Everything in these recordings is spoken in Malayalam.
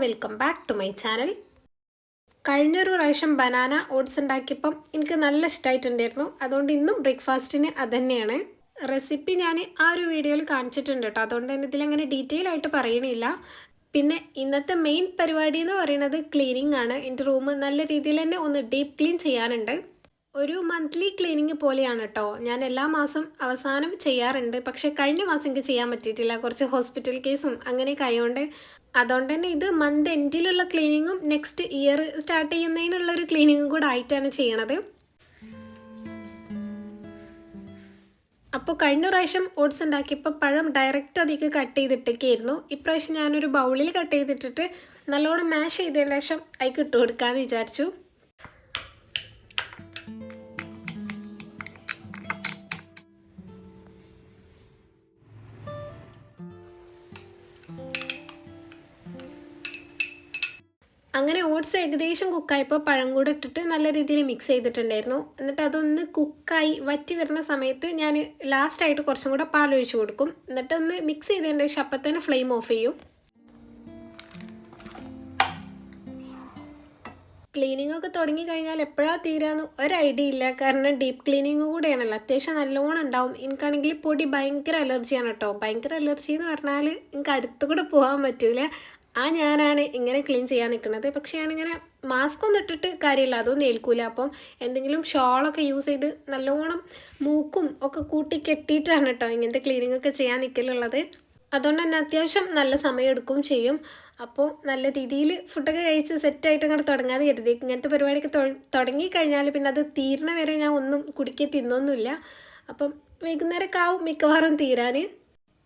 Welcome back to my channel. കഴിഞ്ഞൊരു പ്രാവശ്യം ബനാന ഓട്സ് ഉണ്ടാക്കിയപ്പം എനിക്ക് നല്ല ഇഷ്ടമായിട്ടുണ്ടായിരുന്നു. അതുകൊണ്ട് ഇന്നും ബ്രേക്ക്ഫാസ്റ്റിന് അതുതന്നെയാണ് റെസിപ്പി. ഞാൻ ആ ഒരു വീഡിയോയിൽ കാണിച്ചിട്ടുണ്ട് കേട്ടോ. അതുകൊണ്ട് തന്നെ ഇതിലങ്ങനെ ഡീറ്റെയിൽ ആയിട്ട് പറയണില്ല. പിന്നെ ഇന്നത്തെ മെയിൻ പരിപാടി എന്ന് പറയുന്നത് ക്ലീനിങ് ആണ്. എൻ്റെ റൂം നല്ല രീതിയിൽ തന്നെ ഒന്ന് ഡീപ്പ് ക്ലീൻ ചെയ്യാനുണ്ട്. ഒരു മന്ത്ലി ക്ലീനിങ് പോലെയാണ് കേട്ടോ. ഞാൻ എല്ലാ മാസം അവസാനം ചെയ്യാറുണ്ട്. പക്ഷെ കഴിഞ്ഞ മാസം എനിക്ക് ചെയ്യാൻ പറ്റിയിട്ടില്ല, കുറച്ച് ഹോസ്പിറ്റൽ കേസും അങ്ങനെയൊക്കെ ആയതുകൊണ്ട്. അതുകൊണ്ട് തന്നെ ഇത് മന്ത് എൻഡിലുള്ള ക്ലീനിങ്ങും നെക്സ്റ്റ് ഇയർ സ്റ്റാർട്ട് ചെയ്യുന്നതിനുള്ളൊരു ക്ലീനിങ്ങും കൂടെ ആയിട്ടാണ് ചെയ്യണത്. അപ്പോൾ കഴിഞ്ഞ പ്രാവശ്യം ഓട്സ് ഉണ്ടാക്കിയപ്പോൾ പഴം ഡയറക്റ്റ് അതിലേക്ക് കട്ട് ചെയ്തിട്ടൊക്കെയായിരുന്നു. ഇപ്രാവശ്യം ഞാനൊരു ബൗളിൽ കട്ട് ചെയ്തിട്ടിട്ട് നല്ലോണം മാഷ് ചെയ്തതിന് ശേഷം അതിലേക്ക് ഇട്ട് കൊടുക്കാമെന്ന് വിചാരിച്ചു. അങ്ങനെ ഓട്സ് ഏകദേശം കുക്കായപ്പോൾ പഴം കൂടെ ഇട്ടിട്ട് നല്ല രീതിയിൽ മിക്സ് ചെയ്തിട്ടുണ്ടായിരുന്നു. എന്നിട്ട് അതൊന്ന് കുക്കായി വറ്റി വരുന്ന സമയത്ത് ഞാൻ ലാസ്റ്റായിട്ട് കുറച്ചും കൂടെ പാലൊഴിച്ച് കൊടുക്കും. എന്നിട്ട് ഒന്ന് മിക്സ് ചെയ്തതിൻ്റെ ശേഷം അപ്പം തന്നെ ഫ്ലെയിം ഓഫ് ചെയ്യും. ക്ലീനിങ് ഒക്കെ തുടങ്ങി കഴിഞ്ഞാൽ എപ്പോഴാണ് തീരാന്ന് ഒരു ഐഡിയ ഇല്ല. കാരണം ഡീപ്പ് ക്ലീനിങ് കൂടെയാണല്ലോ, അത്യാവശ്യം നല്ലോണം ഉണ്ടാവും. എനിക്കാണെങ്കിൽ പൊടി ഭയങ്കര അലർജിയാണ് കേട്ടോ. ഭയങ്കര അലർജി എന്ന് പറഞ്ഞാൽ എനിക്ക് അടുത്തുകൂടെ പോകാൻ പറ്റൂല. ഞാനാണ് ഇങ്ങനെ ക്ലീൻ ചെയ്യാൻ നിൽക്കുന്നത്. പക്ഷേ ഞാനിങ്ങനെ മാസ്ക് ഒന്നും ഇട്ടിട്ട് കാര്യമില്ല, അതൊന്നും ഏൽക്കൂല. അപ്പം എന്തെങ്കിലും ഷോളൊക്കെ യൂസ് ചെയ്ത് നല്ലോണം മൂക്കും ഒക്കെ കൂട്ടി കെട്ടിയിട്ടാണ് കേട്ടോ ഇങ്ങനത്തെ ക്ലീനിങ് ഒക്കെ ചെയ്യാൻ നിൽക്കലുള്ളത്. അതുകൊണ്ട് തന്നെ അത്യാവശ്യം നല്ല സമയം എടുക്കുകയും ചെയ്യും. അപ്പോൾ നല്ല രീതിയിൽ ഫുഡൊക്കെ കഴിച്ച് സെറ്റായിട്ട് അങ്ങോട്ട് തുടങ്ങാതെ കരുതി. ഇങ്ങനത്തെ പരിപാടിയൊക്കെ തുടങ്ങിക്കഴിഞ്ഞാൽ പിന്നെ അത് തീരണ വരെ ഞാൻ ഒന്നും കുടിക്കുക തിന്നൊന്നുമില്ല. അപ്പം വൈകുന്നേരമൊക്കെ ആവും മിക്കവാറും തീരാൻ.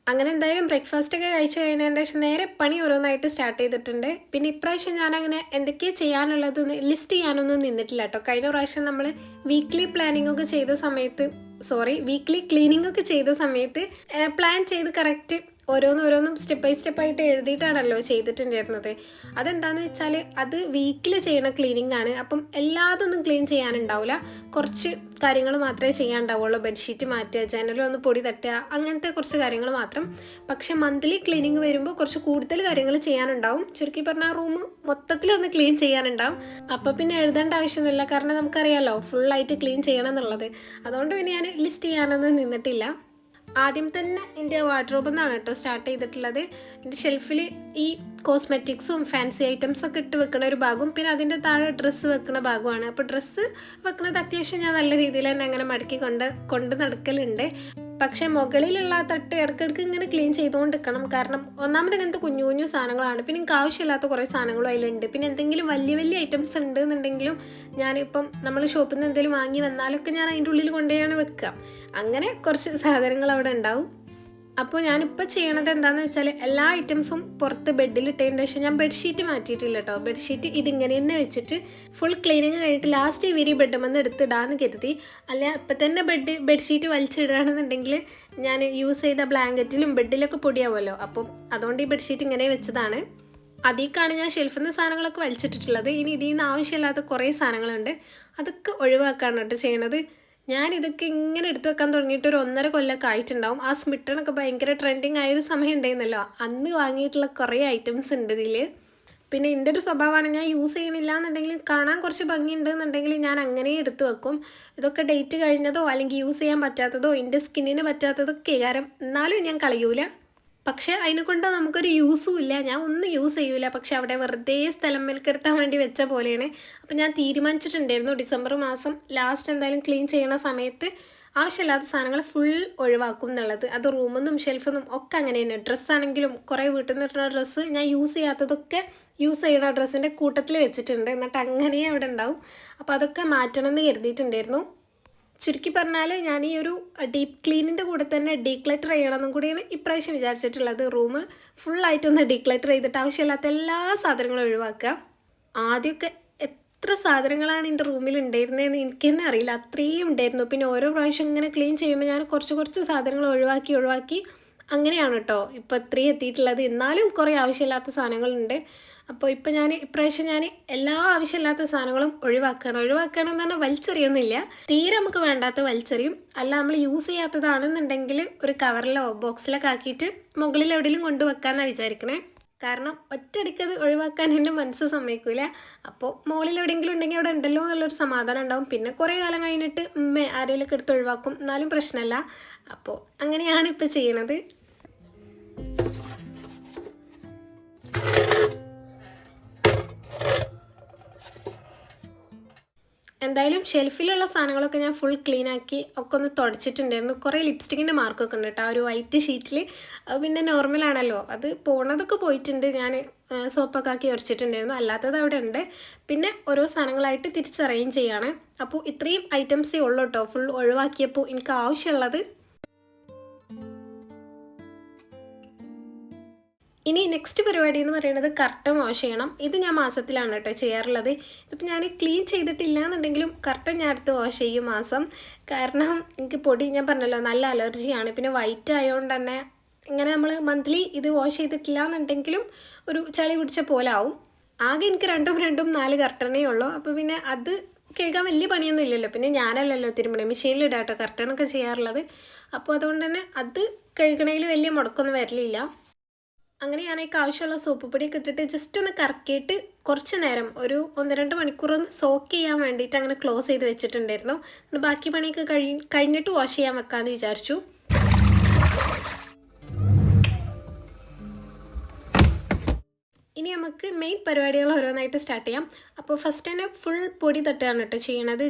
അങ്ങനെ എന്തായാലും ബ്രേക്ക്ഫാസ്റ്റൊക്കെ കഴിച്ച് കഴിഞ്ഞതിന് ശേഷം നേരെ പണി ഓരോന്നായിട്ട് സ്റ്റാർട്ട് ചെയ്തിട്ടുണ്ട്. പിന്നെ ഇപ്രാവശ്യം ഞാനങ്ങനെ എന്തൊക്കെയാണ് ചെയ്യാനുള്ളതെന്ന് ലിസ്റ്റ് ചെയ്യാനൊന്നും നിന്നിട്ടില്ല കേട്ടോ. കഴിഞ്ഞ പ്രാവശ്യം നമ്മൾ വീക്ക്ലി പ്ലാനിങ് ഒക്കെ ചെയ്ത സമയത്ത് വീക്ക്ലി ക്ലീനിങ് ഒക്കെ ചെയ്ത സമയത്ത് പ്ലാൻ ചെയ്ത് കറക്റ്റ് ഓരോന്നും സ്റ്റെപ്പ് ബൈ സ്റ്റെപ്പായിട്ട് എഴുതിയിട്ടാണല്ലോ ചെയ്തിട്ടുണ്ടായിരുന്നത്. അതെന്താണെന്ന് വെച്ചാൽ അത് വീക്കിൽ ചെയ്യണ ക്ലീനിങ് ആണ്. അപ്പം എല്ലാതൊന്നും ക്ലീൻ ചെയ്യാനുണ്ടാവില്ല, കുറച്ച് കാര്യങ്ങൾ മാത്രമേ ചെയ്യാനുണ്ടാവുള്ളൂ. ബെഡ്ഷീറ്റ് മാറ്റുക, ജനലൊന്ന് പൊടി തട്ടുക, അങ്ങനത്തെ കുറച്ച് കാര്യങ്ങൾ മാത്രം. പക്ഷെ മന്ത്ലി ക്ലീനിങ് വരുമ്പോൾ കുറച്ച് കൂടുതൽ കാര്യങ്ങൾ ചെയ്യാനുണ്ടാവും. ചുരുക്കി പറഞ്ഞാൽ റൂം മൊത്തത്തിലൊന്ന് ക്ലീൻ ചെയ്യാനുണ്ടാവും. അപ്പോൾ പിന്നെ എഴുതേണ്ട ആവശ്യമൊന്നുമില്ല, കാരണം നമുക്കറിയാമല്ലോ ഫുള്ളായിട്ട് ക്ലീൻ ചെയ്യണം എന്നുള്ളത്. അതുകൊണ്ട് പിന്നെ ഞാൻ ലിസ്റ്റ് ചെയ്യാനൊന്നും നിന്നിട്ടില്ല. ആദ്യം തന്നെ എൻ്റെ വാർഡ്രോബിൽ നിന്നാണ് കേട്ടോ സ്റ്റാർട്ട് ചെയ്തിട്ടുള്ളത്. എൻ്റെ ഷെൽഫിൽ ഈ കോസ്മെറ്റിക്സും ഫാൻസി ഐറ്റംസൊക്കെ ഇട്ട് വെക്കുന്ന ഒരു ഭാഗവും പിന്നെ അതിൻ്റെ താഴെ ഡ്രസ്സ് വെക്കുന്ന ഭാഗമാണ്. അപ്പോൾ ഡ്രസ്സ് വെക്കുന്നത് അത്യാവശ്യം ഞാൻ നല്ല രീതിയിൽ തന്നെ അങ്ങനെ മടക്കി കൊണ്ട് നടക്കലുണ്ട്. പക്ഷേ മുകളിലുള്ള തട്ട് ഇടയ്ക്കിടയ്ക്ക് ഇങ്ങനെ ക്ലീൻ ചെയ്തുകൊണ്ടിരിക്കണം. കാരണം ഒന്നാമത് ഇങ്ങനത്തെ കുഞ്ഞു കുഞ്ഞു സാധനങ്ങളാണ്. പിന്നെ എനിക്ക് ആവശ്യമില്ലാത്ത കുറേ സാധനങ്ങളും അതിലുണ്ട്. പിന്നെ എന്തെങ്കിലും വലിയ വലിയ ഐറ്റംസ് ഉണ്ട് എന്നുണ്ടെങ്കിലും ഞാനിപ്പം നമ്മൾ ഷോപ്പിൽ നിന്ന് എന്തെങ്കിലും വാങ്ങി വന്നാലൊക്കെ ഞാൻ അതിൻ്റെ ഉള്ളിൽ കൊണ്ടുപോയാണ് വെക്കുക. അങ്ങനെ കുറച്ച് സാധനങ്ങൾ അവിടെ ഉണ്ടാവും. അപ്പോൾ ഞാനിപ്പോൾ ചെയ്യണത് എന്താണെന്ന് വെച്ചാൽ എല്ലാ ഐറ്റംസും പുറത്ത് ബെഡിലിട്ടതിന് ശേഷം ഞാൻ ബെഡ്ഷീറ്റ് മാറ്റിയിട്ടില്ല കേട്ടോ. ബെഡ്ഷീറ്റ് ഇതിങ്ങനെ തന്നെ വെച്ചിട്ട് ഫുൾ ക്ലീനിങ് കഴിഞ്ഞിട്ട് ലാസ്റ്റ് ഇവർ ബെഡ്മെന്ന് എടുത്തിടാന്ന് കരുതി. അല്ല ഇപ്പം തന്നെ ബെഡ്ഷീറ്റ് വലിച്ചിടുകയാണെന്നുണ്ടെങ്കിൽ ഞാൻ യൂസ് ചെയ്ത ബ്ലാങ്കറ്റിലും ബെഡിലൊക്കെ പൊടിയാവുമല്ലോ. അപ്പം അതുകൊണ്ട് ഈ ബെഡ്ഷീറ്റ് ഇങ്ങനെ വെച്ചതാണ്. അതിലേക്കാണ് ഞാൻ ഷെൽഫിൽ നിന്ന് സാധനങ്ങളൊക്കെ വലിച്ചിട്ടിട്ടുള്ളത്. ഇനി ഇതിൽ നിന്ന് ആവശ്യമില്ലാത്ത കുറേ സാധനങ്ങളുണ്ട്, അതൊക്കെ ഒഴിവാക്കാണ് കേട്ടോ ചെയ്യണത്. ഞാനിതൊക്കെ ഇങ്ങനെ എടുത്തു വെക്കാൻ തുടങ്ങിയിട്ട് ഒരു 1.5 കൊല്ലമൊക്കെ ആയിട്ടുണ്ടാവും. ആ സ്മിട്ടണൊക്കെ ഭയങ്കര ട്രെൻഡിങ് ആയൊരു സമയം ഉണ്ടായിരുന്നല്ലോ, അന്ന് വാങ്ങിയിട്ടുള്ള കുറേ ഐറ്റംസ് ഉണ്ട് ഇതിൽ. പിന്നെ എൻ്റെ ഒരു സ്വഭാവമാണ്, ഞാൻ യൂസ് ചെയ്യണില്ല എന്നുണ്ടെങ്കിൽ കാണാൻ കുറച്ച് ഭംഗിയുണ്ട് എന്നുണ്ടെങ്കിൽ ഞാൻ അങ്ങനെ എടുത്തു വെക്കും. ഇതൊക്കെ ഡേറ്റ് കഴിഞ്ഞതോ അല്ലെങ്കിൽ യൂസ് ചെയ്യാൻ പറ്റാത്തതോ എൻ്റെ സ്കിന്നിന് പറ്റാത്തതൊക്കെ കാരണം എന്നാലും ഞാൻ കളയൂല. പക്ഷേ അതിനെ കൊണ്ട് നമുക്കൊരു യൂസും ഇല്ല, ഞാൻ ഒന്നും യൂസ് ചെയ്യൂല. പക്ഷെ അവിടെ വെറുതെ സ്ഥലം മെൽക്കെടുത്താൻ വേണ്ടി വെച്ച പോലെയാണ്. അപ്പം ഞാൻ തീരുമാനിച്ചിട്ടുണ്ടായിരുന്നു ഡിസംബർ മാസം ലാസ്റ്റ് എന്തായാലും ക്ലീൻ ചെയ്യുന്ന സമയത്ത് ആവശ്യമില്ലാത്ത സാധനങ്ങൾ ഫുൾ ഒഴിവാക്കും എന്നുള്ളത്. അത് റൂമിൽ നിന്നും ഷെൽഫിൽ നിന്നും ഒക്കെ അങ്ങനെ തന്നെ. ഡ്രസ്സാണെങ്കിലും കുറേ വീട്ടിൽ നിന്ന് കിട്ടുന്ന ഡ്രസ്സ് ഞാൻ യൂസ് ചെയ്യാത്തതൊക്കെ യൂസ് ചെയ്യുന്ന ഡ്രസ്സിൻ്റെ കൂട്ടത്തിൽ വെച്ചിട്ടുണ്ട്. എന്നിട്ട് അങ്ങനെ അവിടെ ഉണ്ടാവും. അപ്പോൾ അതൊക്കെ മാറ്റണം എന്ന് കരുതിയിട്ടുണ്ടായിരുന്നു. ചുരുക്കി പറഞ്ഞാൽ ഞാൻ ഈ ഒരു ഡീപ്പ് ക്ലീനിൻ്റെ കൂടെ തന്നെ ഡീക്ലറ്റർ ചെയ്യണമെന്നും കൂടിയാണ് ഇപ്രാവശ്യം വിചാരിച്ചിട്ടുള്ളത്. റൂം ഫുള്ളായിട്ടൊന്ന് ഡീക്ലറ്റർ ചെയ്തിട്ട് ആവശ്യമില്ലാത്ത എല്ലാ സാധനങ്ങളും ഒഴിവാക്കുക. ആദ്യമൊക്കെ എത്ര സാധനങ്ങളാണ് എൻ്റെ റൂമിൽ ഉണ്ടായിരുന്നതെന്ന് എനിക്ക് തന്നെ അറിയില്ല, അത്രയും ഉണ്ടായിരുന്നു. പിന്നെ ഓരോ പ്രാവശ്യം ഇങ്ങനെ ക്ലീൻ ചെയ്യുമ്പോൾ ഞാൻ കുറച്ച് സാധനങ്ങൾ ഒഴിവാക്കി അങ്ങനെയാണ് കേട്ടോ ഇപ്പോൾ ഇത്രയും എത്തിയിട്ടുള്ളത്. എന്നാലും കുറേ ആവശ്യമില്ലാത്ത സാധനങ്ങളുണ്ട്. അപ്പോൾ ഇപ്പോൾ ഇപ്രാവശ്യം ഞാൻ എല്ലാ ആവശ്യമില്ലാത്ത സാധനങ്ങളും ഒഴിവാക്കണം എന്ന് പറഞ്ഞാൽ വലിച്ചെറിയൊന്നുമില്ല. തീരെ നമുക്ക് വേണ്ടാത്ത വലിച്ചെറിയും. അല്ല നമ്മൾ യൂസ് ചെയ്യാത്തതാണെന്നുണ്ടെങ്കിൽ ഒരു കവറിലോ ബോക്സിലൊക്കെ ആക്കിയിട്ട് മുകളിൽ എവിടെയെങ്കിലും കൊണ്ടുവെക്കാമെന്നാണ് വിചാരിക്കണേ. കാരണം ഒറ്റയടിക്കത് ഒഴിവാക്കാൻ എൻ്റെ മനസ്സ് സമ്മതിക്കൂല. അപ്പോൾ മോളിൽ എവിടെയെങ്കിലും ഉണ്ടെങ്കിൽ അവിടെ ഉണ്ടല്ലോ എന്നുള്ളൊരു സമാധാനം ഉണ്ടാവും. പിന്നെ കുറേ കാലം കഴിഞ്ഞിട്ട് ആരെങ്കിലുമൊക്കെ എടുത്ത് ഒഴിവാക്കും, എന്നാലും പ്രശ്നമല്ല. അപ്പോൾ അങ്ങനെയാണ് ഇപ്പോൾ ചെയ്യണത്. എന്തായാലും ഷെൽഫിലുള്ള സാധനങ്ങളൊക്കെ ഞാൻ ഫുൾ ക്ലീൻ ആക്കി ഒക്കെ ഒന്ന് തുടച്ചിട്ടുണ്ടായിരുന്നു. കുറേ ലിപ്സ്റ്റിക്കിൻ്റെ മാർക്കൊക്കെ ഉണ്ട് കേട്ടോ ആ ഒരു വൈറ്റ് ഷീറ്റിൽ. അത് പിന്നെ നോർമലാണല്ലോ, അത് പോണതൊക്കെ പോയിട്ടുണ്ട്. ഞാൻ സോപ്പൊക്കെ ആക്കി ഉരച്ചിട്ടുണ്ടായിരുന്നു, അല്ലാത്തത് അവിടെ ഉണ്ട്. പിന്നെ ഓരോ സാധനങ്ങളായിട്ട് തിരിച്ചറിയുകയും ചെയ്യാണ്. അപ്പോൾ ഇത്രയും ഐറ്റംസേ ഉള്ളൂ കേട്ടോ ഫുൾ ഒഴിവാക്കിയപ്പോൾ എനിക്ക് ആവശ്യമുള്ളത്. ഇനി നെക്സ്റ്റ് പരിപാടി എന്ന് പറയുന്നത് കർട്ടൻ വാഷ് ചെയ്യണം. ഇത് ഞാൻ മാസത്തിലാണ് കേട്ടോ ചെയ്യാറുള്ളത്. ഇതിപ്പോൾ ഞാൻ ക്ലീൻ ചെയ്തിട്ടില്ല എന്നുണ്ടെങ്കിലും കർട്ടൻ ഞാൻ അടുത്ത് വാഷ് ചെയ്യും മാസം. കാരണം എനിക്ക് പൊടി ഞാൻ പറഞ്ഞല്ലോ നല്ല അലർജിയാണ്. പിന്നെ വൈറ്റ് ആയതുകൊണ്ട് തന്നെ ഇങ്ങനെ നമ്മൾ മന്ത്ലി ഇത് വാഷ് ചെയ്തിട്ടില്ല എന്നുണ്ടെങ്കിലും ഒരു ചളി പിടിച്ച പോലെ ആവും. ആകെ എനിക്ക് രണ്ടും 4 കർട്ടനേ ഉള്ളൂ. അപ്പോൾ പിന്നെ അത് കഴുകാൻ വലിയ പണിയൊന്നും ഇല്ലല്ലോ. പിന്നെ ഞാനല്ലല്ലോ തിരുമ്പണേ, മെഷീനിലിടാം കേട്ടോ കർട്ടനൊക്കെ ചെയ്യാറുള്ളത്. അപ്പോൾ അതുകൊണ്ട് തന്നെ അത് കഴുകണയിൽ വലിയ മുടക്കൊന്നും വരലില്ല. അങ്ങനെ ഞാൻ അതിലേക്ക് ആവശ്യമുള്ള സോപ്പ് പൊടിയൊക്കെ ഇട്ടിട്ട് ജസ്റ്റ് ഒന്ന് കറക്കിയിട്ട് കുറച്ച് നേരം ഒരു 1-2 മണിക്കൂർ ഒന്ന് സോക്ക് ചെയ്യാൻ വേണ്ടിയിട്ട് അങ്ങനെ ക്ലോസ് ചെയ്ത് വെച്ചിട്ടുണ്ടായിരുന്നു. ബാക്കി പണിയൊക്കെ കഴിഞ്ഞിട്ട് വാഷ് ചെയ്യാൻ വെക്കാമെന്ന് വിചാരിച്ചു. ഇനി നമുക്ക് മെയിൻ പരിപാടികൾ ഓരോന്നായിട്ട് സ്റ്റാർട്ട് ചെയ്യാം. അപ്പോൾ ഫസ്റ്റ് തന്നെ ഫുൾ പൊടി തട്ടുകയാണ് കേട്ടോ ചെയ്യണത്.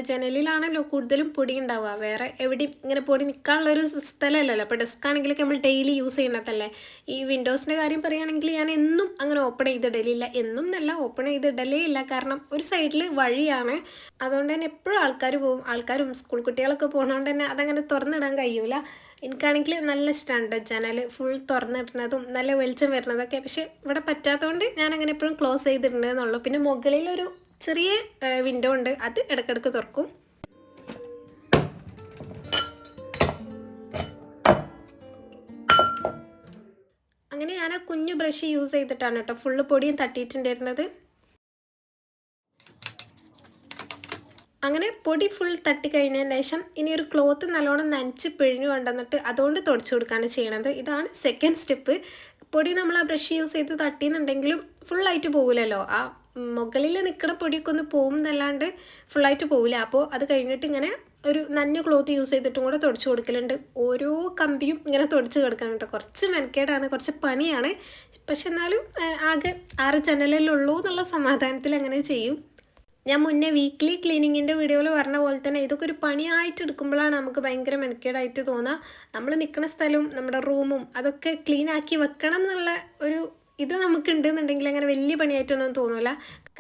ജനലിലാണല്ലോ കൂടുതലും പൊടി ഉണ്ടാവുക, വേറെ എവിടെയും ഇങ്ങനെ പൊടി നിൽക്കാനുള്ളൊരു സ്ഥലമല്ലല്ലോ. അപ്പോൾ ഡെസ്ക് ആണെങ്കിലൊക്കെ നമ്മൾ ഡെയിലി യൂസ് ചെയ്യണതല്ലേ. ഈ വിൻഡോസിൻ്റെ കാര്യം പറയുകയാണെങ്കിൽ ഞാൻ എന്നും അങ്ങനെ ഓപ്പൺ ചെയ്തിടലില്ല. എന്നും എന്നല്ല, ഓപ്പൺ ചെയ്തിടലേ ഇല്ല. കാരണം ഒരു സൈഡിൽ വഴിയാണ്, അതുകൊണ്ട് തന്നെ എപ്പോഴും ആൾക്കാർ പോകും. ആൾക്കാരും സ്കൂൾ കുട്ടികളൊക്കെ പോകുന്നതുകൊണ്ട് തന്നെ അതങ്ങനെ തുറന്നിടാൻ കഴിയൂല. എനിക്കാണെങ്കിൽ നല്ല ഇഷ്ടമാണ് ജനൽ ഫുൾ തുറന്നിടുന്നതും നല്ല വെളിച്ചം വരുന്നതൊക്കെ. പക്ഷേ ഇവിടെ പറ്റാത്തതുകൊണ്ട് ഞാനങ്ങനെ എപ്പോഴും ക്ലോസ് ചെയ്തിട്ടുണ്ടെന്നുള്ളൂ. പിന്നെ മുകളിലൊരു ചെറിയ വിൻഡോ ഉണ്ട്, അത് ഇടയ്ക്കിടയ്ക്ക് തുറക്കും. അങ്ങനെ ഞാൻ ആ കുഞ്ഞു ബ്രഷ് യൂസ് ചെയ്തിട്ടാണ് കേട്ടോ ഫുള്ള് പൊടിയും തട്ടിയിട്ടുണ്ടായിരുന്നത്. അങ്ങനെ പൊടി ഫുൾ തട്ടി കഴിഞ്ഞതിന് ശേഷം ഇനി ഒരു ക്ലോത്ത് നല്ലോണം നനച്ച് പിഴിഞ്ഞു കൊണ്ടുവന്നിട്ട് അതുകൊണ്ട് തുടച്ചു കൊടുക്കുകയാണ് ചെയ്യണത്. ഇതാണ് സെക്കൻഡ് സ്റ്റെപ്പ്. പൊടി നമ്മൾ ആ ബ്രഷ് യൂസ് ചെയ്ത് തട്ടിയെന്നുണ്ടെങ്കിലും ഫുള്ളായിട്ട് പോകില്ലല്ലോ. ആ മുകളിൽ നിൽക്കുന്ന പൊടിയൊക്കെ ഒന്ന് പോകും എന്നല്ലാണ്ട് ഫുള്ളായിട്ട് പോകില്ല. അപ്പോൾ അത് കഴിഞ്ഞിട്ട് ഇങ്ങനെ ഒരു നനഞ്ഞ ക്ലോത്ത് യൂസ് ചെയ്തിട്ടും കൂടെ തുടച്ചു കൊടുക്കലുണ്ട്. ഓരോ കമ്പിയും ഇങ്ങനെ തുടച്ച് കൊടുക്കാനുണ്ട്. കുറച്ച് മെനക്കേടാണ്, കുറച്ച് പണിയാണ്. പക്ഷെ എന്നാലും ആകെ 6 ജനലിലുള്ളൂ എന്നുള്ള സമാധാനത്തിൽ അങ്ങനെ ചെയ്യും. ഞാൻ മുന്നേ വീക്ക്ലി ക്ലീനിങ്ങിൻ്റെ വീഡിയോയിൽ പറഞ്ഞ പോലെ തന്നെ ഇതൊക്കെ ഒരു പണിയായിട്ട് എടുക്കുമ്പോഴാണ് നമുക്ക് ഭയങ്കര മെനക്കേടായിട്ട് തോന്നുക. നമ്മൾ നിൽക്കുന്ന സ്ഥലവും നമ്മുടെ റൂമും അതൊക്കെ ക്ലീൻ ആക്കി വെക്കണം എന്നുള്ള ഒരു ഇത് നമുക്കുണ്ടെന്നുണ്ടെങ്കിൽ അങ്ങനെ വലിയ പണിയായിട്ടൊന്നും തോന്നില്ല.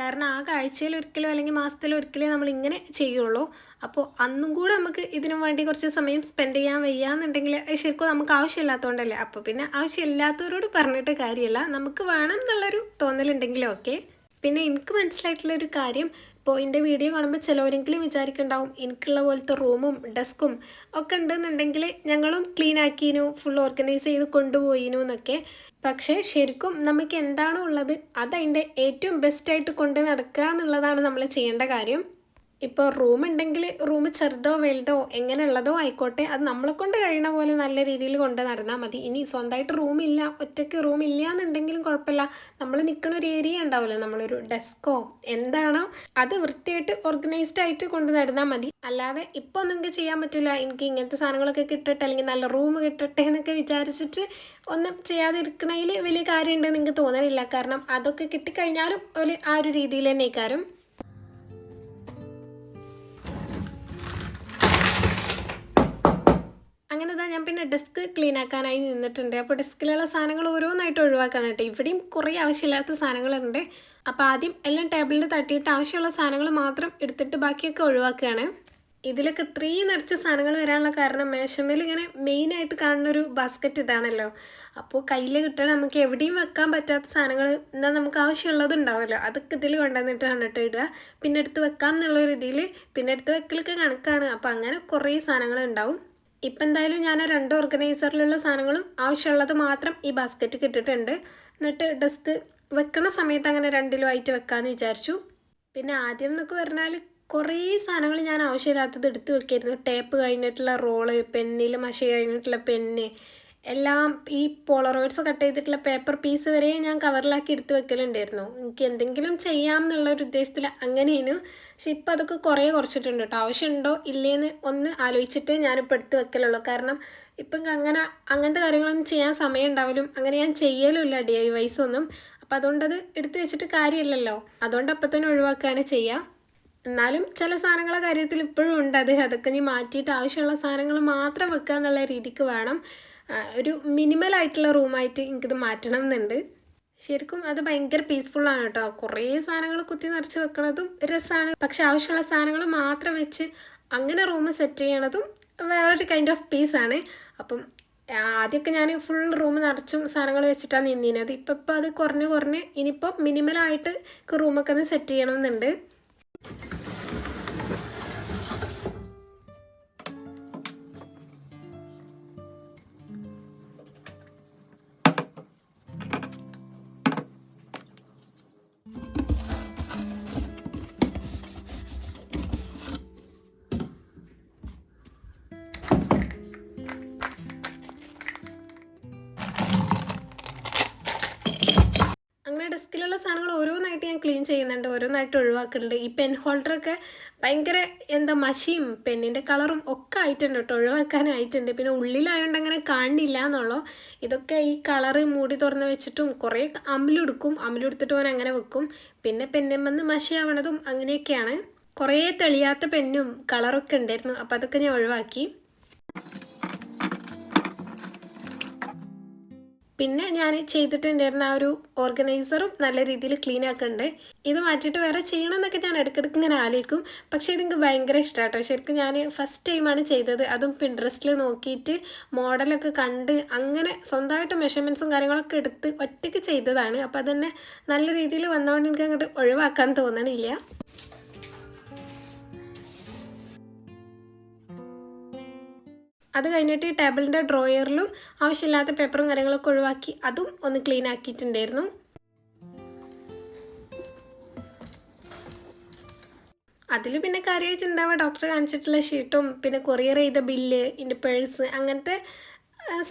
കാരണം ആ ആഴ്ചയിൽ ഒരിക്കലോ അല്ലെങ്കിൽ മാസത്തിലൊരിക്കലേ നമ്മളിങ്ങനെ ചെയ്യുള്ളൂ. അപ്പോൾ അന്നും കൂടെ നമുക്ക് ഇതിനു വേണ്ടി കുറച്ച് സമയം സ്പെൻഡ് ചെയ്യാൻ വയ്യാന്നുണ്ടെങ്കിൽ ശരിക്കും നമുക്ക് ആവശ്യമില്ലാത്തതുകൊണ്ടല്ലേ. അപ്പോൾ പിന്നെ ആവശ്യമില്ലാത്തവരോട് പറഞ്ഞിട്ട് കാര്യമില്ല, നമുക്ക് വേണം എന്നുള്ളൊരു തോന്നലുണ്ടെങ്കിലും ഓക്കെ. പിന്നെ എനിക്ക് മനസ്സിലായിട്ടുള്ളൊരു കാര്യം, ഇപ്പോൾ എൻ്റെ വീഡിയോ കാണുമ്പോൾ ചിലവരെങ്കിലും വിചാരിക്കുന്നുണ്ടാവും എനിക്കുള്ള പോലത്തെ റൂമും ഡെസ്കും ഒക്കെ ഉണ്ടെന്നുണ്ടെങ്കിൽ ഞങ്ങളും ക്ലീൻ ആക്കിനു, ഫുൾ ഓർഗനൈസ് ചെയ്ത് കൊണ്ടുപോയിനു എന്നൊക്കെ. പക്ഷേ ശരിക്കും നമുക്ക് എന്താണോ ഉള്ളത് അത് അതിൻ്റെ ഏറ്റവും ബെസ്റ്റായിട്ട് കൊണ്ട് നടക്കുക എന്നുള്ളതാണ് നമ്മൾ ചെയ്യേണ്ട കാര്യം. ഇപ്പോൾ റൂം ഉണ്ടെങ്കിൽ റൂം ചെറുതോ വലുതോ എങ്ങനെയുള്ളതോ ആയിക്കോട്ടെ, അത് നമ്മളെ കൊണ്ട് കഴിയുന്ന പോലെ നല്ല രീതിയിൽ കൊണ്ട് നടന്നാൽ മതി. ഇനി സ്വന്തമായിട്ട് റൂമില്ല, ഒറ്റയ്ക്ക് റൂമില്ല എന്നുണ്ടെങ്കിലും കുഴപ്പമില്ല. നമ്മൾ നിൽക്കുന്ന ഒരു ഏരിയ ഉണ്ടാവുമല്ലോ, നമ്മളൊരു ഡെസ്കോ എന്താണോ അത് വൃത്തിയായിട്ട് ഓർഗനൈസ്ഡ് ആയിട്ട് കൊണ്ട് നടന്നാൽ മതി. അല്ലാതെ ഇപ്പോൾ ഒന്നും എനിക്ക് ചെയ്യാൻ പറ്റില്ല, എനിക്ക് ഇങ്ങനത്തെ സാധനങ്ങളൊക്കെ കിട്ടട്ടെ അല്ലെങ്കിൽ നല്ല റൂം കിട്ടട്ടെ എന്നൊക്കെ വിചാരിച്ചിട്ട് ഒന്നും ചെയ്യാതിരിക്കണതിൽ വലിയ കാര്യമുണ്ടെന്ന് എനിക്ക് തോന്നലില്ല. കാരണം അതൊക്കെ കിട്ടിക്കഴിഞ്ഞാലും ആ ഒരു രീതിയിൽ തന്നെ ഇക്കാര്യം. അങ്ങനെ ഞാൻ പിന്നെ ഡെസ്ക് ക്ലീൻ ആക്കാനായി നിന്നിട്ടുണ്ട്. അപ്പോൾ ഡെസ്കിലുള്ള സാധനങ്ങൾ ഓരോന്നായിട്ട് ഒഴിവാക്കണം കേട്ടോ. ഇവിടെയും കുറേ ആവശ്യമില്ലാത്ത സാധനങ്ങളുണ്ട്. അപ്പോൾ ആദ്യം എല്ലാം ടേബിളിൽ തട്ടിയിട്ട് ആവശ്യമുള്ള സാധനങ്ങൾ മാത്രം എടുത്തിട്ട് ബാക്കിയൊക്കെ ഒഴിവാക്കുകയാണ്. ഇതിലൊക്കെ ഇത്രയും നിറച്ച സാധനങ്ങൾ വരാനുള്ള കാരണം മേശമേൽ ഇങ്ങനെ മെയിനായിട്ട് കാണുന്നൊരു ബാസ്ക്കറ്റ് ഇതാണല്ലോ. അപ്പോൾ കയ്യിൽ കിട്ടണം, നമുക്ക് എവിടെയും വെക്കാൻ പറ്റാത്ത സാധനങ്ങൾ എന്നാൽ നമുക്ക് ആവശ്യമുള്ളത് ഉണ്ടാവുമല്ലോ, അതൊക്കെ ഇതിൽ കൊണ്ടുവന്നിട്ടാണ് കേട്ടോ ഇടുക. പിന്നെ എടുത്ത് വെക്കാം എന്നുള്ളൊരു ഇതിൽ പിന്നെ എടുത്ത് വെക്കലൊക്കെ കണക്കാണ്. അപ്പോൾ അങ്ങനെ കുറേ സാധനങ്ങൾ ഉണ്ടാവും. ഇപ്പം എന്തായാലും ഞാൻ 2 ഓർഗനൈസറിലുള്ള സാധനങ്ങളും ആവശ്യമുള്ളത് മാത്രം ഈ ബാസ്ക്കറ്റ് ഇട്ടിട്ടുണ്ട്. എന്നിട്ട് ഡെസ്ക് വെക്കണ സമയത്ത് അങ്ങനെ 2 ആയിട്ട് വെക്കാമെന്ന് വിചാരിച്ചു. പിന്നെ ആദ്യം എന്നൊക്കെ പറഞ്ഞാൽ കുറേ സാധനങ്ങൾ ഞാൻ ആവശ്യമില്ലാത്തത് എടുത്ത് വെക്കായിരുന്നു. ടേപ്പ് കഴിഞ്ഞിട്ടുള്ള റോള്, പെന്നിൽ മഷി കഴിഞ്ഞിട്ടുള്ള പെന്ന്, എല്ലാം ഈ പോളറോയിഡ്സ് കട്ട് ചെയ്തിട്ടുള്ള പേപ്പർ പീസ് വരെ ഞാൻ കവറിലാക്കി എടുത്ത് വെക്കലുണ്ടായിരുന്നു. എനിക്ക് എന്തെങ്കിലും ചെയ്യാം എന്നുള്ളൊരു ഉദ്ദേശത്തിൽ അങ്ങനെയാണ്. പക്ഷെ ഇപ്പം അതൊക്കെ കുറേ കുറച്ചിട്ടുണ്ട് കേട്ടോ. ആവശ്യമുണ്ടോ ഇല്ലേന്ന് ഒന്ന് ആലോചിച്ചിട്ട് ഞാനിപ്പോൾ എടുത്ത് വെക്കലുള്ളൂ. കാരണം ഇപ്പം അങ്ങനത്തെ കാര്യങ്ങളൊന്നും ചെയ്യാൻ സമയം ഉണ്ടാവലും അങ്ങനെ ഞാൻ ചെയ്യലുമില്ല DIYs ഒന്നും. അപ്പം അതുകൊണ്ടത് എടുത്ത് വെച്ചിട്ട് കാര്യമില്ലല്ലോ. അതുകൊണ്ട് അപ്പം തന്നെ ഒഴിവാക്കുകയാണ് ചെയ്യുക. എന്നാലും ചില സാധനങ്ങളെ കാര്യത്തിൽ ഇപ്പോഴും ഉണ്ട്. അതൊക്കെ നീ മാറ്റിയിട്ട് ആവശ്യമുള്ള സാധനങ്ങൾ മാത്രം വെക്കുക എന്നുള്ള രീതിക്ക് വേണം. ഒരു മിനിമലായിട്ടുള്ള റൂമായിട്ട് എനിക്കിത് മാറ്റണം എന്നുണ്ട്. ശരിക്കും അത് ഭയങ്കര പീസ്ഫുള്ളാണ് കേട്ടോ. കുറേ സാധനങ്ങൾ കുത്തി നിറച്ച് വെക്കണതും രസമാണ്. പക്ഷെ ആവശ്യമുള്ള സാധനങ്ങൾ മാത്രം വെച്ച് അങ്ങനെ റൂം സെറ്റ് ചെയ്യണതും വേറൊരു കൈൻഡ് ഓഫ് പീസാണ്. അപ്പം ആദ്യമൊക്കെ ഞാൻ ഫുൾ റൂം നിറച്ചും സാധനങ്ങൾ വെച്ചിട്ടാണ് നിന്നിരുന്നത്. ഇപ്പം അത് കുറഞ്ഞ് ഇനിയിപ്പോൾ മിനിമലായിട്ട് റൂമൊക്കെ ഒന്ന് സെറ്റ് ചെയ്യണമെന്നുണ്ട്. അങ്ങനെ ഡെസ്കിലുള്ള സാധനങ്ങൾ ഓരോന്നായിട്ട് ഞാൻ ക്ലീൻ ചെയ്യുന്നുണ്ട്, ഓരോന്നായിട്ട് ഒഴിവാക്കുന്നുണ്ട്. ഈ പെൻ ഹോൾഡറൊക്കെ ഭയങ്കര മഷിയും പെന്നിൻ്റെ കളറും ഒക്കെ ആയിട്ടുണ്ട് കേട്ടോ, ഒഴിവാക്കാനായിട്ടുണ്ട്. പിന്നെ ഉള്ളിലായതുകൊണ്ട് അങ്ങനെ കാണില്ല എന്നുള്ളൂ. ഇതൊക്കെ ഈ കളറ് മൂടി തുറന്ന് വെച്ചിട്ടും കുറേ അമ്മിലെടുത്തിട്ട് പോകാൻ അങ്ങനെ വെക്കും. പിന്നെ പെന്നുമെന്ന് മഷിയാവണതും അങ്ങനെയൊക്കെയാണ്. കുറേ തെളിയാത്ത പെന്നും കളറൊക്കെ ഉണ്ടായിരുന്നു. അപ്പോൾ അതൊക്കെ ഞാൻ ഒഴിവാക്കി. പിന്നെ ഞാൻ ചെയ്തിട്ടുണ്ടായിരുന്ന ആ ഒരു ഓർഗനൈസറും നല്ല രീതിയിൽ ക്ലീൻ ആക്കുന്നുണ്ട്. ഇത് മാറ്റിയിട്ട് വേറെ ചെയ്യണമെന്നൊക്കെ ഞാൻ ഇടയ്ക്കിടയ്ക്ക് ഇങ്ങനെ ആലോചിക്കും. പക്ഷേ ഇതെനിക്ക് ഭയങ്കര ഇഷ്ടമാട്ടോ. ശരിക്കും ഞാൻ ഫസ്റ്റ് ടൈമാണ് ചെയ്തത്. അതും പിൻട്രസ്റ്റിൽ നോക്കിയിട്ട് മോഡലൊക്കെ കണ്ട് അങ്ങനെ സ്വന്തമായിട്ട് മെഷർമെൻറ്റ്സും കാര്യങ്ങളൊക്കെ എടുത്ത് ഒറ്റയ്ക്ക് ചെയ്തതാണ്. അപ്പോൾ അതന്നെ നല്ല രീതിയിൽ വന്നതുകൊണ്ട് എനിക്ക് അങ്ങോട്ട് ഒഴിവാക്കാൻ തോന്നണില്ല. അത് കഴിഞ്ഞിട്ട് ഈ ടേബിളിൻ്റെ ഡ്രോയറിലും ആവശ്യമില്ലാത്ത പേപ്പറും കാര്യങ്ങളൊക്കെ ഒഴിവാക്കി അതും ഒന്ന് ക്ലീൻ ആക്കിയിട്ടുണ്ടായിരുന്നു. അതിൽ പിന്നെ കാര്യമായിട്ടുണ്ടാവുക ഡോക്ടറെ കാണിച്ചിട്ടുള്ള ഷീട്ടും പിന്നെ കൊറിയർ ചെയ്ത ബില്ല്, എൻ്റെ പേഴ്സ്, അങ്ങനത്തെ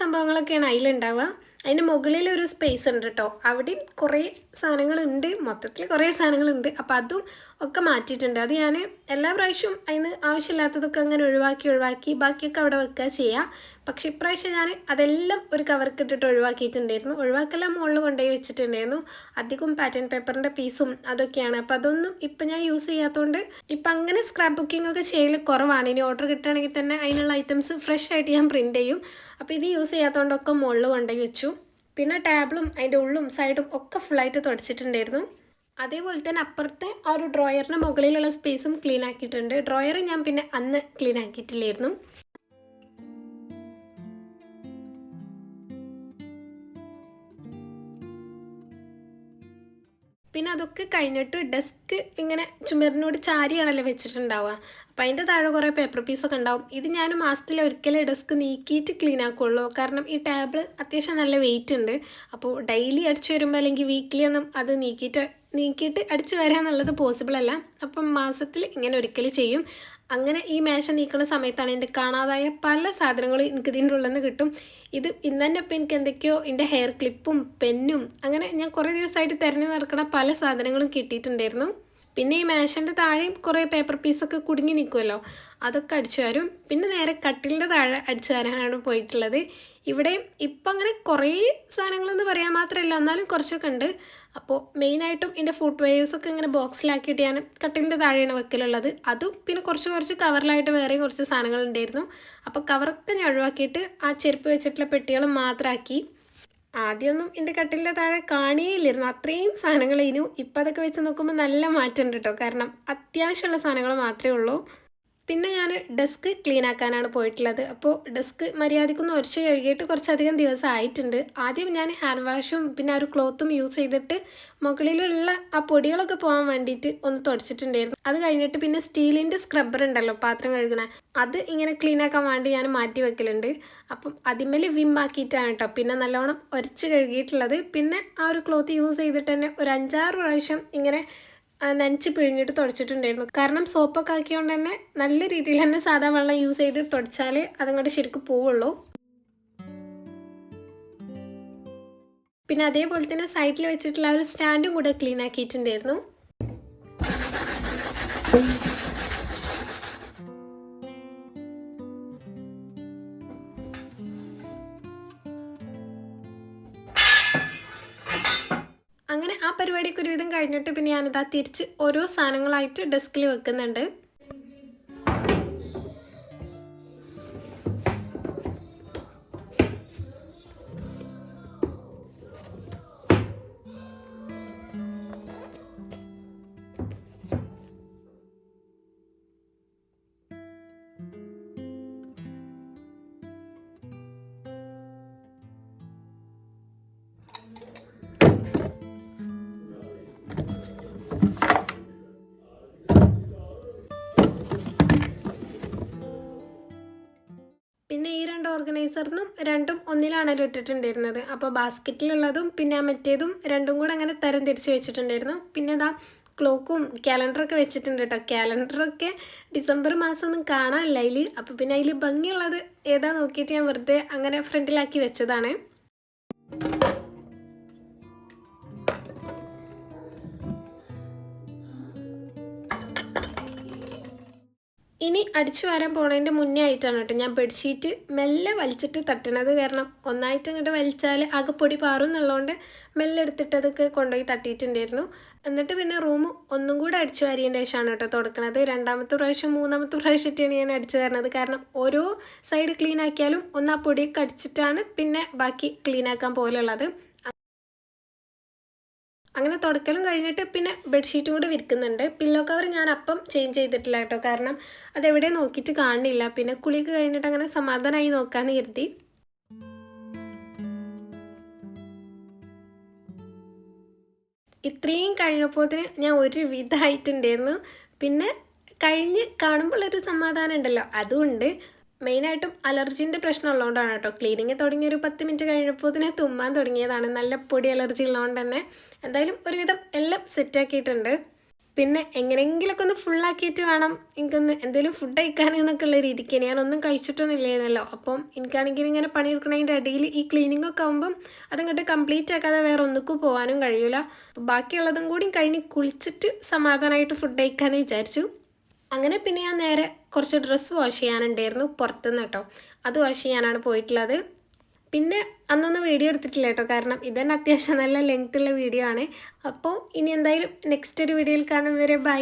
സംഭവങ്ങളൊക്കെയാണ് അതിലുണ്ടാവുക. അതിൻ്റെ മുകളിൽ ഒരു സ്പേസ് ഉണ്ട് കേട്ടോ, അവിടെയും കുറേ സാധനങ്ങളുണ്ട്, മൊത്തത്തിൽ കുറേ സാധനങ്ങളുണ്ട്. അപ്പോൾ അതും ഒക്കെ മാറ്റിയിട്ടുണ്ട്. അത് ഞാൻ എല്ലാ പ്രാവശ്യവും അതിന് ആവശ്യമില്ലാത്തതൊക്കെ അങ്ങനെ ഒഴിവാക്കി ബാക്കിയൊക്കെ അവിടെ വെക്കുക ചെയ്യുക. പക്ഷേ ഇപ്രാവശ്യം ഞാൻ അതെല്ലാം ഒരു കവർക്ക് ഇട്ടിട്ട് ഒഴിവാക്കിയിട്ടുണ്ടായിരുന്നു. ഒഴിവാക്കെല്ലാം മുകളിൽ കൊണ്ടുപോയി വെച്ചിട്ടുണ്ടായിരുന്നു. അധികം പാറ്റേൺ പേപ്പറിൻ്റെ പീസും അതൊക്കെയാണ്. അപ്പോൾ അതൊന്നും ഇപ്പം ഞാൻ യൂസ് ചെയ്യാത്തതുകൊണ്ട് ഇപ്പം അങ്ങനെ സ്ക്രാപ്പ് ബുക്കിംഗ് ഒക്കെ ചെയ്യൽ കുറവാണ്. ഇനി ഓർഡർ കിട്ടുകയാണെങ്കിൽ തന്നെ അതിനുള്ള ഐറ്റംസ് ഫ്രഷ് ആയിട്ട് ഞാൻ പ്രിൻറ്റ് ചെയ്യും. അപ്പോൾ ഇത് യൂസ് ചെയ്യാത്തതുകൊണ്ടൊക്കെ മുകളിൽ കൊണ്ടുപോയി വെച്ചു. പിന്നെ ടേബിളും അതിൻ്റെ ഉള്ളും സൈഡും ഒക്കെ ഫുള്ളായിട്ട് തുടച്ചിട്ടുണ്ടായിരുന്നു. അതേപോലെ തന്നെ അപ്പുറത്തെ ആ ഒരു ഡ്രോയറിന് മുകളിലുള്ള സ്പേസും ക്ലീൻ ആക്കിയിട്ടുണ്ട്. ഡ്രോയർ ഞാൻ പിന്നെ അന്ന് ക്ലീൻ ആക്കിയിട്ടില്ലായിരുന്നു. പിന്നെ അതൊക്കെ കഴിഞ്ഞിട്ട് ഡെസ്ക് ഇങ്ങനെ ചുമരിനോട് ചാരിയാണല്ലോ വെച്ചിട്ടുണ്ടാവുക. അപ്പം അതിൻ്റെ താഴെ കുറേ പേപ്പർ പീസൊക്കെ ഉണ്ടാവും. ഇത് ഞാൻ മാസത്തിൽ ഒരിക്കലേ ഡെസ്ക് നീക്കിയിട്ട് ക്ലീൻ ആക്കുള്ളൂ. കാരണം ഈ ടേബിൾ അത്യാവശ്യം നല്ല വെയിറ്റ് ഉണ്ട്. അപ്പോൾ ഡെയിലി അടിച്ചു വരുമ്പോൾ അല്ലെങ്കിൽ വീക്ക്ലി ഒന്നും അത് നീക്കിയിട്ട് അടിച്ചു വരിക എന്നുള്ളത് പോസിബിൾ അല്ല. അപ്പം മാസത്തിൽ ഇങ്ങനെ ഒരിക്കൽ ചെയ്യും. അങ്ങനെ ഈ മേശ നീക്കുന്ന സമയത്താണ് എൻ്റെ കാണാതായ പല സാധനങ്ങളും എനിക്ക് ഇതിൻ്റെ ഉള്ളിൽ നിന്ന് കിട്ടും. ഇത് ഇന്ന് തന്നെ ഇപ്പോൾ എനിക്ക് എന്തൊക്കെയോ എൻ്റെ ഹെയർ ക്ലിപ്പും പെന്നും അങ്ങനെ ഞാൻ കുറേ ദിവസമായിട്ട് തിരഞ്ഞു നടക്കുന്ന പല സാധനങ്ങളും കിട്ടിയിട്ടുണ്ടായിരുന്നു. പിന്നെ ഈ മേശൻ്റെ താഴെയും കുറേ പേപ്പർ പീസൊക്കെ കുടുങ്ങി നിൽക്കുമല്ലോ, അതൊക്കെ അടിച്ചു വരും. പിന്നെ നേരെ കട്ടിലിൻ്റെ താഴെ അടിച്ചു വരാനാണ് പോയിട്ടുള്ളത്. ഇവിടെ ഇപ്പം അങ്ങനെ കുറേ സാധനങ്ങളെന്ന് പറയാൻ മാത്രമല്ല, എന്നാലും കുറച്ചൊക്കെ ഉണ്ട്. അപ്പോൾ മെയിനായിട്ടും എൻ്റെ ഫുഡ് വെയേഴ്സൊക്കെ ഇങ്ങനെ ബോക്സിലാക്കിയിട്ട് ഞാൻ കട്ടിലിൻ്റെ താഴെയാണ് വെക്കലുള്ളത്. അതും പിന്നെ കുറച്ച് കവറിലായിട്ട് വേറെയും കുറച്ച് സാധനങ്ങളുണ്ടായിരുന്നു. അപ്പോൾ കവറൊക്കെ ഞാൻ ഒഴിവാക്കിയിട്ട് ആ ചെരുപ്പ് വെച്ചിട്ടുള്ള പെട്ടികളും മാത്രമാക്കി. ആദ്യമൊന്നും എൻ്റെ കട്ടിലിൻ്റെ താഴെ കാണിയില്ലായിരുന്നു, അത്രയും സാധനങ്ങളേനു. ഇപ്പം അതൊക്കെ വെച്ച് നോക്കുമ്പോൾ നല്ല മാറ്റമുണ്ട് കേട്ടോ. കാരണം അത്യാവശ്യമുള്ള സാധനങ്ങൾ മാത്രമേ ഉള്ളൂ. പിന്നെ ഞാൻ ഡെസ്ക് ക്ലീൻ ആക്കാനാണ് പോയിട്ടുള്ളത്. അപ്പോൾ ഡെസ്ക് മര്യാദയ്ക്കൊന്ന് ഉരച്ച് കഴുകിയിട്ട് കുറച്ചധികം ദിവസം ആയിട്ടുണ്ട്. ആദ്യം ഞാൻ ഹാൻഡ് വാഷും പിന്നെ ആ ഒരു ക്ലോത്തും യൂസ് ചെയ്തിട്ട് മുകളിലുള്ള ആ പൊടികളൊക്കെ പോകാൻ വേണ്ടിയിട്ട് ഒന്ന് തുടച്ചിട്ടുണ്ടായിരുന്നു. അത് കഴിഞ്ഞിട്ട് പിന്നെ സ്റ്റീലിൻ്റെ സ്ക്രബ്ബർ ഉണ്ടല്ലോ പാത്രം കഴുകണ, അത് ഇങ്ങനെ ക്ലീൻ ആക്കാൻ വേണ്ടി ഞാൻ മാറ്റി വെക്കലുണ്ട്. അപ്പം അതിന്മേൽ വിം ആക്കിയിട്ടാണ് കേട്ടോ പിന്നെ നല്ലോണം ഉരച്ച് കഴുകിയിട്ടുള്ളത്. പിന്നെ ആ ഒരു ക്ലോത്ത് യൂസ് ചെയ്തിട്ട് തന്നെ ഒരു 5-6 പ്രാവശ്യം ഇങ്ങനെ നനച്ച് പിഴിഞ്ഞിട്ട് തുടച്ചിട്ടുണ്ടായിരുന്നു. കാരണം സോപ്പൊക്കെ ആക്കിയോണ്ട് തന്നെ നല്ല രീതിയിൽ തന്നെ സാധാ വെള്ളം യൂസ് ചെയ്ത് തുടച്ചാലേ അതങ്ങോട്ട് ശരിക്കും പോവുള്ളൂ. പിന്നെ അതേപോലെ തന്നെ സൈഡിൽ വെച്ചിട്ടുള്ള ആ ഒരു സ്റ്റാൻഡും കൂടെ ക്ലീൻ ആക്കിയിട്ടുണ്ടായിരുന്നു. അങ്ങനെ ആ പരിപാടിയൊക്കെ ഒരുവിധം കഴിഞ്ഞിട്ട് പിന്നെ ഞാനിതാ തിരിച്ച് ഓരോ സാധനങ്ങളായിട്ട് ഡെസ്കിൽ വെക്കുന്നുണ്ട്. പിന്നെ ഈ 2 ഓർഗനൈസറിനും രണ്ടും ഒന്നിലാണല്ലോ ഇട്ടിട്ടുണ്ടായിരുന്നത്. അപ്പോൾ ബാസ്ക്കറ്റിലുള്ളതും പിന്നെ മറ്റേതും രണ്ടും കൂടെ അങ്ങനെ തരം തിരിച്ച് വെച്ചിട്ടുണ്ടായിരുന്നു. പിന്നെ ഇതാ ക്ലോക്കും ക്യാലണ്ടറൊക്കെ വെച്ചിട്ടുണ്ട് കേട്ടോ. ക്യാലണ്ടറൊക്കെ ഡിസംബർ മാസം ഒന്നും കാണാനില്ല അതിൽ. അപ്പോൾ പിന്നെ അതിൽ ഭംഗിയുള്ളത് ഏതാ നോക്കിയിട്ട് ഞാൻ വെറുതെ അങ്ങനെ ഫ്രണ്ടിലാക്കി വെച്ചതാണ്. ഇനി അടിച്ചു വാരാൻ പോണതിൻ്റെ മുന്നേ ആയിട്ടാണ് കേട്ടോ ഞാൻ ബെഡ്ഷീറ്റ് മെല്ലെ വലിച്ചിട്ട് തട്ടണത്. കാരണം ഒന്നായിട്ട് ഇങ്ങോട്ട് വലിച്ചാൽ ആകെ പൊടി പാറും എന്നുള്ളതുകൊണ്ട് മെല്ലെ എടുത്തിട്ട് അതൊക്കെ കൊണ്ടുപോയി തട്ടിയിട്ടുണ്ടായിരുന്നു. എന്നിട്ട് പിന്നെ റൂം ഒന്നും കൂടെ അടിച്ചു വാരിയതിൻ്റെ ശേഷമാണ് കേട്ടോ തുടക്കണത്. രണ്ടാമത്തെ പ്രാവശ്യം മൂന്നാമത്തെ പ്രാവശ്യമായിട്ടാണ് ഞാൻ അടിച്ചു തരണത്. കാരണം ഓരോ സൈഡ് ക്ലീൻ ആക്കിയാലും ഒന്ന് ആ പൊടിയൊക്കെ അടിച്ചിട്ടാണ് പിന്നെ ബാക്കി ക്ലീൻ ആക്കാൻ പോലുള്ളത്. അങ്ങനെ തുടക്കലും കഴിഞ്ഞിട്ട് പിന്നെ ബെഡ്ഷീറ്റും കൂടെ വിരിക്കുന്നുണ്ട്. പില്ലോ കവർ ഞാൻ അപ്പം ചേഞ്ച് ചെയ്തിട്ടില്ല കേട്ടോ. കാരണം അതെവിടെ നോക്കിയിട്ട് കാണുന്നില്ല. പിന്നെ കുളിയൊക്കെ കഴിഞ്ഞിട്ട് അങ്ങനെ സമാധാനമായി നോക്കാമെന്ന് കരുതി. ഇത്രയും കഴിഞ്ഞപ്പോഴത്തിന് ഞാൻ ഒരു വിധമായിട്ടുണ്ടായിരുന്നു. പിന്നെ കഴിഞ്ഞ് കാണുമ്പോഴൊരു സമാധാനം ഉണ്ടല്ലോ, അതുകൊണ്ട് മെയിനായിട്ടും അലർജീൻ്റെ പ്രശ്നം ഉള്ളതുകൊണ്ടാണ് കേട്ടോ. ക്ലീനിങ് തുടങ്ങി ഒരു 10 മിനിറ്റ് കഴിഞ്ഞപ്പോൾ തന്നെ തുമ്മാൻ തുടങ്ങിയതാണ്. നല്ല പൊടി അലർജി ഉള്ളതുകൊണ്ട് തന്നെ. എന്തായാലും ഒരുവിധം എല്ലാം സെറ്റാക്കിയിട്ടുണ്ട്. പിന്നെ എങ്ങനെയെങ്കിലുമൊക്കെ ഒന്ന് ഫുള്ളാക്കിയിട്ട് വേണം എനിക്കൊന്ന് എന്തെങ്കിലും ഫുഡ് കഴിക്കാനെന്നൊക്കെ ഉള്ള രീതിക്ക്. ഞാനൊന്നും കഴിച്ചിട്ടൊന്നും ഇല്ലായിരുന്നല്ലോ. അപ്പം എനിക്കാണെങ്കിൽ ഇങ്ങനെ പണിയെടുക്കണതിൻ്റെ ഇടയിൽ ഈ ക്ലീനിങ് ഒക്കെ ആകുമ്പം അതങ്ങോട്ട് കംപ്ലീറ്റ് ആക്കാതെ വേറെ ഒന്നിക്കും പോകാനും കഴിയില്ല. അപ്പോൾ ബാക്കിയുള്ളതും കൂടി കഴിഞ്ഞ് കുളിച്ചിട്ട് സമാധാനമായിട്ട് ഫുഡ് കഴിക്കാമെന്ന് വിചാരിച്ചു. അങ്ങനെ പിന്നെ ഞാൻ നേരെ കുറച്ച് ഡ്രസ്സ് വാഷ് ചെയ്യാനുണ്ടായിരുന്നു പുറത്തുനിന്ന് കേട്ടോ. അത് വാഷ് ചെയ്യാനാണ് പോയിട്ടുള്ളത്. പിന്നെ അന്നൊന്നും വീഡിയോ എടുത്തിട്ടില്ല കേട്ടോ. കാരണം ഇതന്നെ അത്യാവശ്യം നല്ല ലെങ്ത്തുള്ള വീഡിയോ ആണ്. അപ്പോൾ ഇനി എന്തായാലും നെക്സ്റ്റ് ഒരു വീഡിയോയിൽ കാണും വരെ ബൈ.